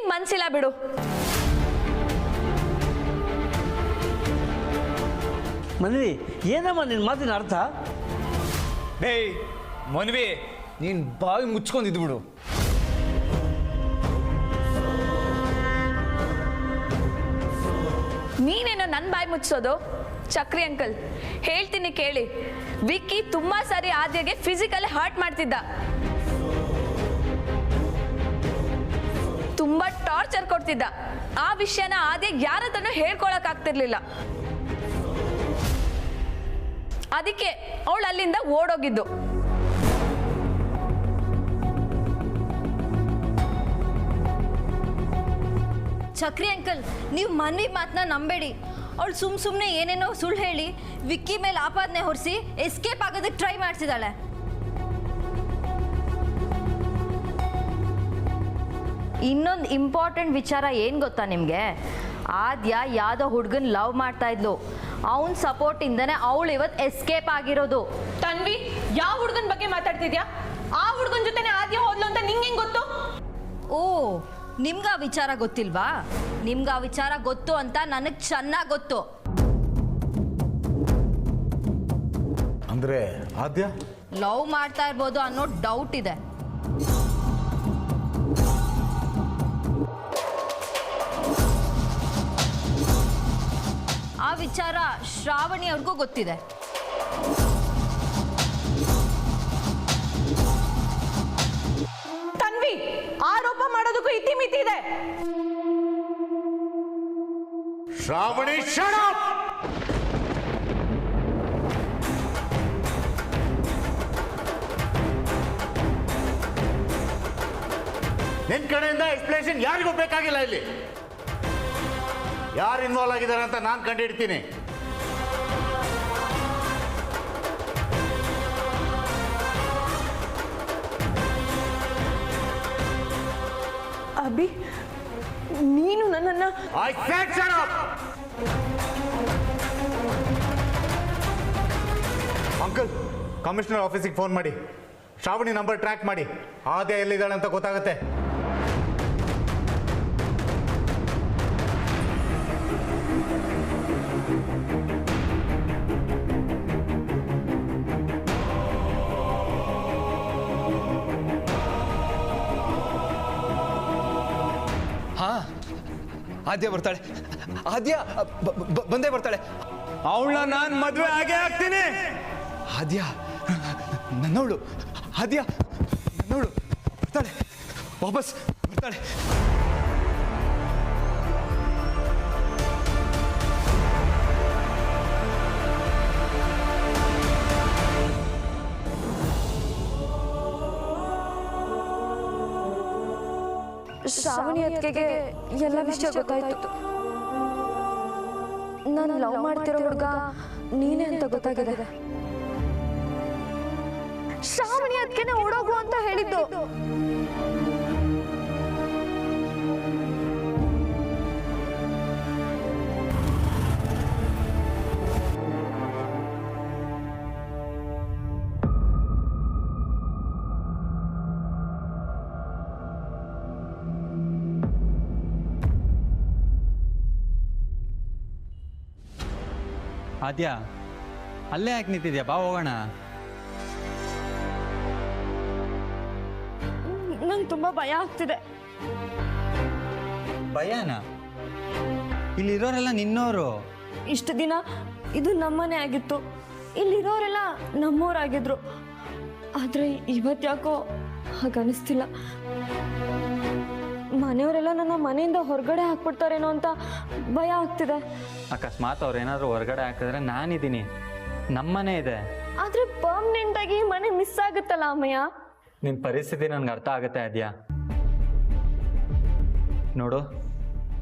ನಿನಗೆ ಮನ್ಸಿಲ್ಲ ಬಿಡು. ಮನ್ವಿ, ಏನಮ್ಮ ನಿನ್ನ ಮಾತಿನ ಅರ್ಥ? ಡೇಯ್ ಮನ್ವಿ, ನೀನು ಬಾಯಿ ಮುಚ್ಕೊಂಡಿದ್ದು ಬಿಡು. ನೀನೇನೋ ನನ್ನ ಬಾಯಿ ಮುಚ್ಚೋದು? ಚಕ್ರಿ ಅಂಕಲ್, ಹೇಳ್ತೀನಿ ಕೇಳಿ. ವಿಕ್ಕಿ ತುಂಬಾ ಸಾರಿ ಆದ್ಯಗೆ ಫಿಸಿಕಲಿ ಹರ್ಟ್ ಮಾಡ್ತಿದ್ದ, ತುಂಬಾ ಟಾರ್ಚರ್ ಕೊಡ್ತಿದ್ದ. ಆ ವಿಷಯನ ಆದ್ಯಗೆ ಯಾರ ಹತ್ರನೂ ಹೇಳ್ಕೊಳಕ್ ಆಗ್ತಿರ್ಲಿಲ್ಲ. ಅದಕ್ಕೆ ಅವಳು ಅಲ್ಲಿಂದ ಓಡೋಗಿದ್ದು. ಚಕ್ರಿ ಅಂಕಲ್, ನೀವು ಮನ್ವಿ ಮಾತನ್ನ ನಂಬೇಡಿ. ಅವಳು ಸುಮ್ಮನೆ ಏನೇನೋ ಸುಳ್ಳು ಹೇಳಿ ವಿಕ್ಕಿ ಮೇಲೆ ಆಪಾದನೆ ಹೊರಿಸಿ ಎಸ್ಕೇಪ್ ಆಗೋದಕ್ಕೆ ಟ್ರೈ ಮಾಡ್ತಿದ್ದಾಳೆ. ಇನ್ನೊಂದು ಇಂಪಾರ್ಟೆಂಟ್ ವಿಚಾರ ಏನು ಗೊತ್ತಾ ನಿಮಗೆ? ಆದ್ಯ ಯಾವುದೋ ಹುಡುಗನ್ ಲವ್ ಮಾಡ್ತಾ ಇದ್ಲು. ಅವನ ಸಪೋರ್ಟಿಂದನೇ ಅವಳು ಇವತ್ತು ಎಸ್ಕೇಪ್ ಆಗಿರೋದು. ತನ್ವಿ, ಯಾವ ಹುಡುಗನ ಬಗ್ಗೆ ಮಾತಾಡ್ತಿದ್ಯಾ? ಆ ಹುಡುಗನ ಜೊತೆನೆ ಆದ್ಯ ಹೋದ್ಲು ಅಂತ ನಿಂಗೆ ಹೆಂಗ್ ಗೊತ್ತು? ಓ, ನಿಮ್ಗೆ ಆ ವಿಚಾರ ಗೊತ್ತಿಲ್ವಾ? ನಿಮ್ಗೆ ಆ ವಿಚಾರ ಗೊತ್ತು ಅಂತ ನನಗೆ ಚೆನ್ನಾಗಿ ಗೊತ್ತು. ಅಂದ್ರೆ ಆದ್ಯ ಲವ್ ಮಾಡ್ತಾ ಇರ್ಬೋದು ಅನ್ನೋ ಡೌಟ್ ಇದೆ. ಆ ವಿಚಾರ ಶ್ರಾವಣಿ ಅವ್ರಿಗೂ ಗೊತ್ತಿದೆ. ತನ್ವಿ, ಆರೋಪ ಮಾಡೋದಕ್ಕೂ ಇತಿಮಿತಿ ಇದೆ. Shravani, shut up! ನಿನ್ ಕಡೆಯಿಂದ ಎಕ್ಸ್ಪ್ಲೇಷನ್ ಯಾರಿಗೂ ಬೇಕಾಗಿಲ್ಲ. ಇಲ್ಲಿ ಯಾರು ಇನ್ವಾಲ್ವ್ ಆಗಿದ್ದಾರೆ ಅಂತ ನಾನು ಕಂಡುಹಿಡ್ತೀನಿ. ಅಭಿ, ನೀನು ನನ್ನನ್ನ I said shut up! Uncle, commissioner ಆಫೀಸಿಗೆ ಫೋನ್ ಮಾಡಿ ಶ್ರಾವಣಿ ನಂಬರ್ ಟ್ರ್ಯಾಕ್ ಮಾಡಿ ಆದ್ಯ ಎಲ್ಲಿದ್ದಾಳೆ ಅಂತ ಗೊತ್ತಾಗುತ್ತೆ. ಹಾ, ಆದ್ಯ ಬರ್ತಾಳೆ. ಆದ್ಯ ಬಂದೇ ಬರ್ತಾಳೆ. ಅವಳನ್ನ ನಾನು ಮದುವೆ ಆಗೇ ಆಗ್ತೀನಿ. ಆದ್ಯ ನನ್ನವಳು, ಆದ್ಯ ನನ್ನವಳು. ಬರ್ತಾಳೆ, ವಾಪಸ್ ಬರ್ತಾಳೆ. ಶ್ರಾವಣಿ ಅತ್ತಿಗೆಗೆ ಎಲ್ಲ ವಿಷಯ ಗೊತ್ತಾಯ್ತು. ನಾನು ಲವ್ ಮಾಡ್ತಿರೋ ಹುಡುಗ ನೀನೇ ಅಂತ ಗೊತ್ತಾಗಿದೆ. ಶ್ರಾವಣಿ ಅತ್ತಿಗೆನೆ ಓಡೋಗು ಅಂತ ಹೇಳಿದ್ದು. ಆದ್ಯ, ಅಲ್ಲೇ ಯಾಕೆ ನಿಂತಿದ್ಯಾ? ಬಾ ಹೋಗೋಣ. ನಂಗೆ ತುಂಬಾ ಭಯ ಆಗ್ತಿದೆ. ಭಯನ? ಇಲ್ಲಿರೋರೆಲ್ಲ ನಿನ್ನೋರು. ಇಷ್ಟು ದಿನ ಇದು ನಮ್ಮನೆ ಆಗಿತ್ತು, ಇಲ್ಲಿರೋರೆಲ್ಲ ನಮ್ಮೋರಾಗಿದ್ರು. ಆದರೆ ಇವತ್ತ್ಯಾಕೋ ಹಾಗನ್ನಿಸ್ತಿಲ್ಲ. ಮನೆಯವರೆಲ್ಲ ನನ್ನ ಮನೆಯಿಂದ ಹೊರಗಡೆ ಹಾಕ್ಬಿಡ್ತಾರೇನೋ ಅಂತ ಭಯ ಆಗ್ತಿದೆ. ಅಕಸ್ಮಾತ್ ಅವ್ರೇನಾದ್ರು ಹೊರಗಡೆ ಹಾಕಿದ್ರೆ ನಾನಿದ್ದೀನಿ, ನಮ್ಮನೆ ಇದೆ. ಆದರೆ ಪರ್ಮನೆಂಟ್ ಆಗಿ ಮನೆ ಮಿಸ್ ಆಗುತ್ತಲ್ಲ ಅಮ್ಮಯ್ಯ. ನಿನ್ನ ಪರಿಸ್ಥಿತಿ ನನಗೆ ಅರ್ಥ ಆಗುತ್ತೆ ಆದ್ಯ. ನೋಡು,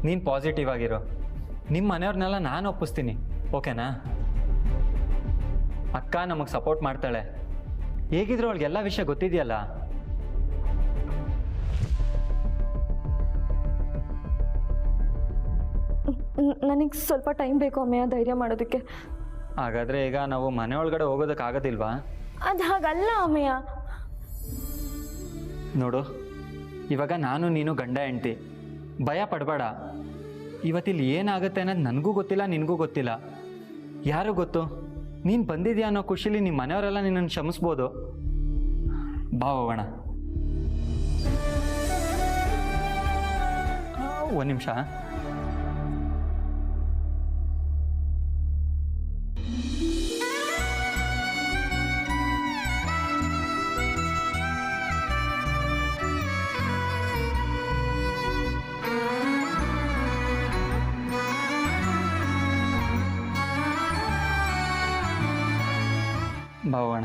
ನೀನು ಪಾಸಿಟಿವ್ ಆಗಿರೋ. ನಿಮ್ಮ ಮನೆಯವ್ರನ್ನೆಲ್ಲ ನಾನು ಒಪ್ಪಿಸ್ತೀನಿ, ಓಕೆನಾ? ಅಕ್ಕ ನಮಗೆ ಸಪೋರ್ಟ್ ಮಾಡ್ತಾಳೆ. ಹೇಗಿದ್ರು ಅವಳಿಗೆಲ್ಲ ವಿಷಯ ಗೊತ್ತಿದೆಯಲ್ಲ. ನನಗೆ ಸ್ವಲ್ಪ ಟೈಮ್ ಬೇಕು ಅಮ್ಮಯ್ಯ ಧೈರ್ಯ ಮಾಡೋದಕ್ಕೆ. ಹಾಗಾದರೆ ಈಗ ನಾವು ಮನೆ ಒಳಗಡೆ ಹೋಗೋದಕ್ಕಾಗೋದಿಲ್ವಾ? ಅದು ಹಾಗಲ್ಲ ಅಮ್ಮಯ್ಯ. ನೋಡು, ಇವಾಗ ನಾನು ನೀನು ಗಂಡ ಹೆಂಡ್ತಿ. ಭಯ ಪಡಬೇಡ. ಇವತ್ತಿಲ್ಲಿ ಏನಾಗುತ್ತೆ ಅನ್ನೋದು ನನಗೂ ಗೊತ್ತಿಲ್ಲ, ನಿನಗೂ ಗೊತ್ತಿಲ್ಲ. ಯಾರು ಗೊತ್ತು, ನೀನು ಬಂದಿದ್ಯಾ ಅನ್ನೋ ಖುಷಿಲಿ ನಿಮ್ಮ ಮನೆಯವರೆಲ್ಲ ನಿನ್ನನ್ನು ಕ್ಷಮಿಸ್ಬೋದು. ಬಾ ಹೋಗೋಣ. ಒಂದು ನಿಮಿಷ. ಬಾ ಹೋಗೋಣ.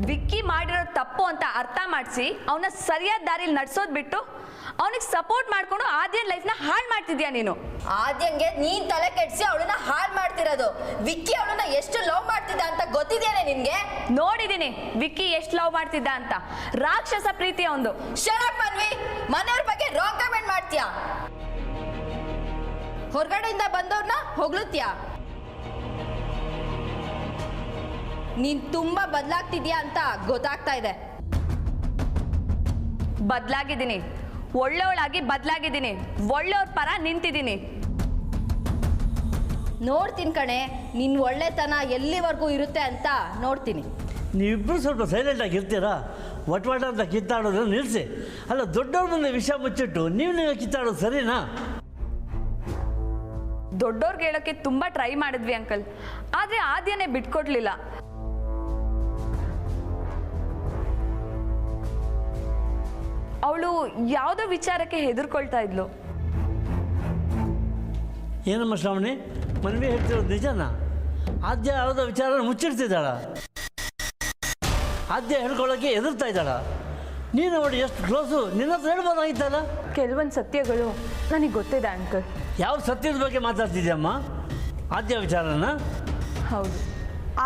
ವಿಕ್ಕಿ ಮಾಡಿರೋ ತಪ್ಪು ಅಂತ ಅರ್ಥ ಮಾಡಿಸಿ ಅವನ ಸರಿಯಾದ ದಾರಿಲಿ ನಡ್ಸೋದ್ ಬಿಟ್ಟು ಅವನಿಗೆ ಸಪೋರ್ಟ್ ಮಾಡ್ಕೊಂಡು ಆದ್ಯನ್ ಲೈಫ್ನ ಹಾಳು ಮಾಡ್ತಿದ್ಯಾ ನೀನು. ಆದ್ಯಂಗೆ ನೀನ್ ತಲೆ ಕೆಡಿಸಿ ಅವಳನ್ನ ಹಾಳು ಮಾಡ್ತಿರೋದು. ವಿಕ್ಕಿ ಅವಳನ್ನ ಎಷ್ಟು ಲವ್ ಮಾಡ್ತಿದ್ದ ಅಂತ ಗೊತ್ತಿದೇನೆ ನಿನ್ಗೆ? ನೋಡಿದೀನಿ ವಿಕ್ಕಿ ಎಷ್ಟು ಲವ್ ಮಾಡ್ತಿದ್ದ ಅಂತ. ರಾಕ್ಷಸ ಪ್ರೀತಿ ಅವನು. ಶರತ್ ಮನ್ವಿ, ಮನೆಯವ್ರ ಬಗ್ಗೆ ರಾಂಗ್ ಕಮೆಂಟ್ ಮಾಡ್ತೀಯಾ? ಹೊರಗಡೆಯಿಂದ ಬಂದವ್ರನ್ನ ಹೊಗಳುತ್ತೀಯಾ? ನೀನ್ ತುಂಬಾ ಬದಲಾಗ್ತಿದ್ಯಾ ಅಂತ ಗೊತ್ತಾಗ್ತಾ ಇದೆ. ಬದಲಾಗಿದ್ದೀನಿ, ಒಳ್ಳೆಯವಳಾಗಿ ಬದಲಾಗಿದ್ದೀನಿ, ಒಳ್ಳೆಯವ್ರ ಪರ ನಿಂತಿದ್ದೀನಿ. ನೋಡ್ತೀನಿ ಕಣೆ, ನಿನ್ ಒಳ್ಳೆತನ ಎಲ್ಲಿವರೆಗೂ ಇರುತ್ತೆ ಅಂತ ನೋಡ್ತೀನಿ. ನೀವಿಬ್ಬರು ಸ್ವಲ್ಪ ಸೈಲೆಂಟಾಗಿ ಇರ್ತೀರಾ? ವಟ ಅಂತ ಕಿತ್ತಾಡೋದನ್ನ ನಿಲ್ಲಿಸಿ. ಅಲ್ಲ, ದೊಡ್ಡವ್ರ ಮುಂದೆ ವಿಷಯ ಮುಚ್ಚಿಟ್ಟು ನೀವು ಕಿತ್ತಾಡೋದು ಸರಿನಾ? ದೊಡ್ಡವ್ರಿಗೆ ಹೇಳೋಕ್ಕೆ ತುಂಬ ಟ್ರೈ ಮಾಡಿದ್ವಿ ಅಂಕಲ್, ಆದರೆ ಆದ್ಯನೇ ಬಿಟ್ಕೊಡ್ಲಿಲ್ಲ. ಅವಳು ಯಾವುದೋ ವಿಚಾರಕ್ಕೆ ಹೆದರ್ಕೊಳ್ತಾ ಇದ್ಲು. ಏನಮ್ಮ ಶ್ರಾವಣಿ, ಮನ್ವಿ ಹೇಳ್ತಿರೋದು ನಿಜನಾ? ಆದ್ಯ ಯಾವುದೋ ವಿಚಾರ ಮುಚ್ಚಿಡ್ತಿದ್ದಾಳ? ಆದ್ಯ ಹೇಳ್ಕೊಳ್ಳೋಕ್ಕೆ ಎದುರ್ತಾ ಇದ್ದಾಳ? ನೀನು ನೋಡಿ ಎಷ್ಟು ಕ್ಲೋಸು, ನಿನ್ನ ಹತ್ರ ಹೇಳ್ಬೋದಾಗಿತ್ತಲ್ಲ. ಕೆಲವೊಂದು ಸತ್ಯಗಳು ನನಗೆ ಗೊತ್ತಿದೆ ಅಂಕಲ್. ಯಾವ ಸತ್ಯದ ಬಗ್ಗೆ ಮಾತಾಡ್ತಿದ್ಯಮ್ಮ? ಆದ್ಯ ವಿಚಾರನ? ಹೌದು,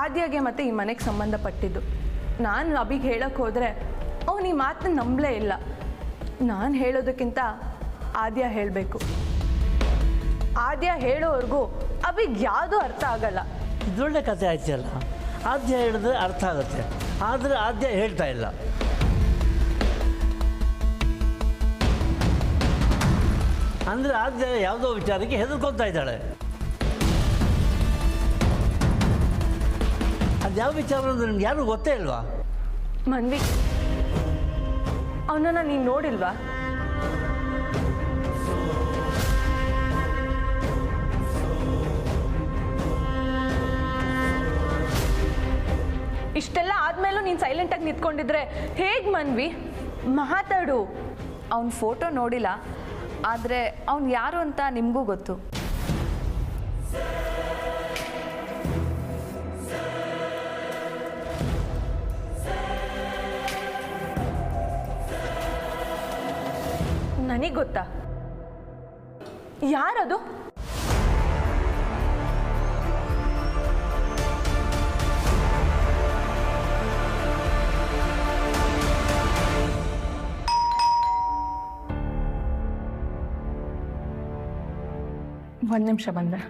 ಆದ್ಯಾಗೆ ಮತ್ತು ಈ ಮನೆಗೆ ಸಂಬಂಧಪಟ್ಟಿದ್ದು. ನಾನು ಅಭಿಗೆ ಹೇಳಕ್ಕೆ ಹೋದರೆ ಅವನು ಈ ಮಾತನ್ನ ನಂಬಲೇ ಇಲ್ಲ. ನಾನು ಹೇಳೋದಕ್ಕಿಂತ ಆದ್ಯ ಹೇಳಬೇಕು. ಆದ್ಯ ಹೇಳೋವರೆಗೂ ಅಭಿಗೆ ಯಾವುದೂ ಅರ್ಥ ಆಗಲ್ಲ. ಇದೊಳ್ಳೆ ಕಥೆ ಆಯ್ತಲ್ಲ. ಆದ್ಯ ಹೇಳಿದ್ರೆ ಅರ್ಥ ಆಗುತ್ತೆ, ಆದರೆ ಆದ್ಯ ಹೇಳ್ತಾ ಇಲ್ಲ. ಅಂದರೆ ಆದ್ಯ ಯಾವುದೋ ವಿಚಾರಕ್ಕೆ ಹೆದರ್ಕೊಳ್ತಾ ಇದ್ದಾಳೆ. ಅದು ಯಾವ ವಿಚಾರ ಅಂದ್ರೆ ನಿಮ್ಗೆ ಯಾರು ಗೊತ್ತೇ ಇಲ್ವಾ? ಮನ್ವಿ, ಅವನನ್ನು ನೀನು ನೋಡಿಲ್ವಾ? ಇಷ್ಟೆಲ್ಲ ಆದ್ಮೇಲೂ ನೀನು ಸೈಲೆಂಟಾಗಿ ನಿಂತ್ಕೊಂಡಿದ್ರೆ ಹೇಗೆ ಮನ್ವಿ? ಮಾತಾಡು. ಅವನ ಫೋಟೋ ನೋಡಿಲ್ಲ, ಆದರೆ ಅವನು ಯಾರು ಅಂತ ನಿಮಗೂ ಗೊತ್ತು. ನನಗೆ ಗೊತ್ತಾ? ಯಾರದು? ಒಂದು ನಿಮಿಷ ಬಂದೆ.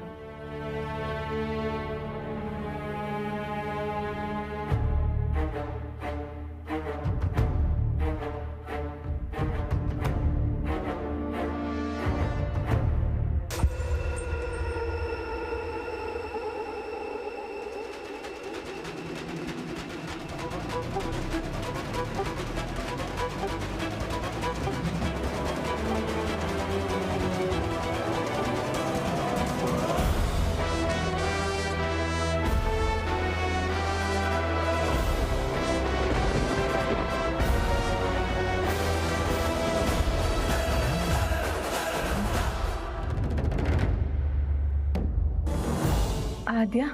ಆದ್ಯ,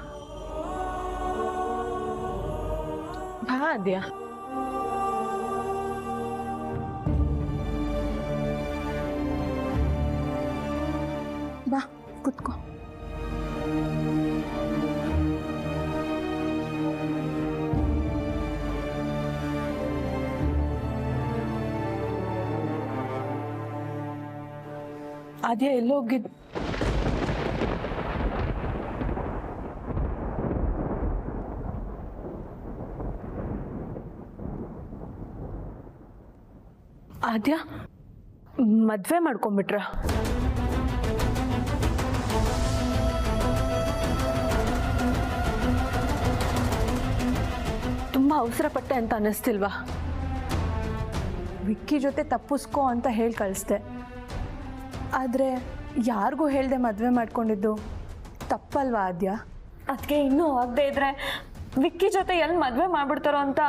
ಬಾ ಆದ್ಯ. ಬಾ ಕುತ್ಕೋ. ಆದ್ಯ ಎಲ್ಲೋಗಿದ್ದು? ಆದ್ಯ ಮದುವೆ ಮಾಡ್ಕೊಂಬಿಟ್ರ? ತುಂಬ ಅವಸರ ಪಟ್ಟೆ ಅಂತ ಅನ್ನಿಸ್ತಿಲ್ವಾ? ವಿಕ್ಕಿ ಜೊತೆ ತಪ್ಪಿಸ್ಕೋ ಅಂತ ಹೇಳಿ ಕಳಿಸ್ದೆ, ಆದರೆ ಯಾರಿಗೂ ಹೇಳ್ದೆ ಮದುವೆ ಮಾಡ್ಕೊಂಡಿದ್ದು ತಪ್ಪಲ್ವಾ ಆದ್ಯ? ಅದಕ್ಕೆ ಇನ್ನೂ ಆಗದೆ ಇದ್ರೆ ವಿಕ್ಕಿ ಜೊತೆ ಎಲ್ಲಿ ಮದುವೆ ಮಾಡ್ಬಿಡ್ತಾರೋ ಅಂತ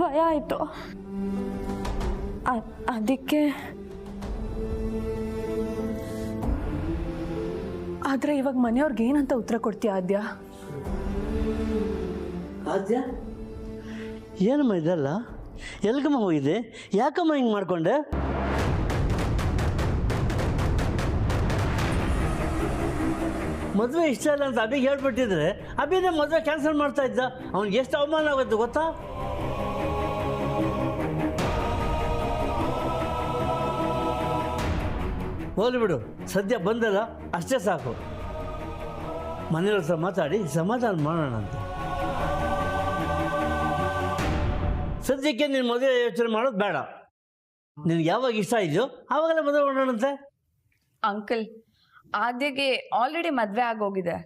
ಭಯ ಆಯಿತು. ಅದಕ್ಕೆ. ಆದರೆ ಇವಾಗ ಮನೆಯವ್ರಿಗೆ ಏನಂತ ಉತ್ತರ ಕೊಡ್ತೀಯ ಆದ್ಯ? ಆದ್ಯ ಏನಮ್ಮ ಇದೆಲ್ಲ? ಎಲ್ಗಮ್ಮ ಹೋಗಿದೆ? ಯಾಕಮ್ಮ ಹಿಂಗೆ ಮಾಡ್ಕೊಂಡೆ? ಮದುವೆ ಇಷ್ಟ ಇಲ್ಲ ಅಂತ ಅಭಿಗೆ ಹೇಳ್ಬಿಟ್ಟಿದ್ರೆ ಅಭಿನೇ ಮದುವೆ ಕ್ಯಾನ್ಸಲ್ ಮಾಡ್ತಾ ಇದ್ದ. ಅವ್ನಿಗೆ ಎಷ್ಟು ಅವಮಾನ ಆಗುತ್ತೆ ಗೊತ್ತಾ? ಹೋಗ್ಲಿ ಬಿಡು, ಸದ್ಯ ಬಂದಲ್ಲ ಅಷ್ಟೇ ಸಾಕು. ಮನೆಯವ್ರ ಹತ್ರ ಮಾತಾಡಿ ಸಮಾಧಾನ ಮಾಡೋಣ ಅಂತ. ಸದ್ಯಕ್ಕೆ ನೀನು ಮದುವೆ ಯೋಚನೆ ಮಾಡೋದು ಬೇಡ. ನಿನ್ಗೆ ಯಾವಾಗ ಇಷ್ಟ ಇದೆಯೋ ಆವಾಗಲೇ ಮದುವೆ ಮಾಡೋಣಂತೆ. ಅಂಕಲ್, ಆದ್ಯಗೆ ಆಲ್ರೆಡಿ ಮದುವೆ ಆಗೋಗಿದೆ.